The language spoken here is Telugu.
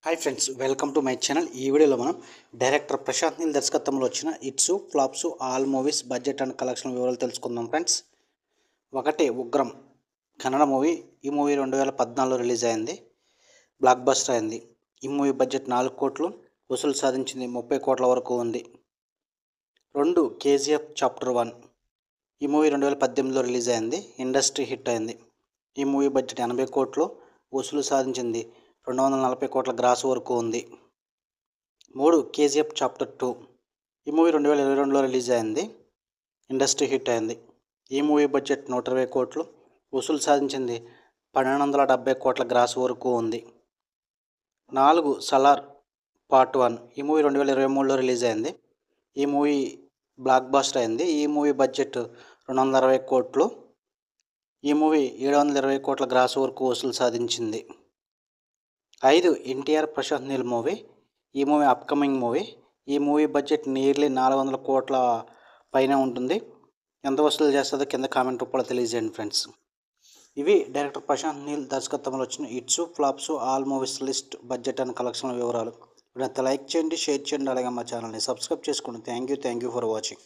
Hi friends, welcome to my channel. ఈ వీడియోలో మనం డైరెక్టర్ ప్రశాంత్ నీల్ దర్శకత్వంలో వచ్చిన hits, flops, all movies budget and collection వివరాలు తెలుసుకుందాం ఫ్రెండ్స్. ఒకటి ఉగ్రం కన్నడ మూవీ. ఈ మూవీ 2014లో రిలీజ్ అయింది. బ్లాక్ బస్టర్ అయింది. ఈ మూవీ బడ్జెట్ 4 కోట్లు, వసూలు సాధించింది 30 కోట్ల వరకు ఉంది. 2 కేజీఎఫ్ చాప్టర్ 1. ఈ మూవీ 2018లో రిలీజ్ అయింది. ఇండస్ట్రీ హిట్ అయింది. ఈ మూవీ బడ్జెట్ 80 కోట్లు, వసూలు సాధించింది 240 కోట్ల గ్రాస్ వరకు ఉంది. 3 కేజీఎఫ్ చాప్టర్ 2. ఈ మూవీ 2022లో రిలీజ్ అయింది. ఇండస్ట్రీ హిట్ అయింది. ఈ మూవీ బడ్జెట్ 120 కోట్లు, వసూలు సాధించింది 1270 కోట్ల గ్రాస్ వరకు ఉంది. 4 సలార్ పార్ట్ 1. ఈ మూవీ 2023లో రిలీజ్ అయింది. ఈ మూవీ బ్లాక్ బస్టర్ అయింది. ఈ మూవీ బడ్జెట్ 260 కోట్లు. ఈ మూవీ 720 కోట్ల గ్రాస్ వరకు వసూలు సాధించింది. 5 ఎన్టీఆర్ ప్రశాంత్ నీల్ మూవీ. ఈ మూవీ అప్కమింగ్ మూవీ. ఈ మూవీ బడ్జెట్ నియర్లీ 400 కోట్ల పైన ఉంటుంది. ఎంత వసూలు చేస్తుందో కింద కామెంట్ రూపంలో తెలియజేయండి ఫ్రెండ్స్. ఇవి డైరెక్టర్ ప్రశాంత్ నీల్ దర్శకత్వంలో వచ్చిన hits, flops, all movies list, budget and collection వివరాలు. లైక్ చేయండి, షేర్ చేయండి, అలాగే మా ఛానల్ని సబ్స్క్రైబ్ చేసుకోండి. Thank you for watching.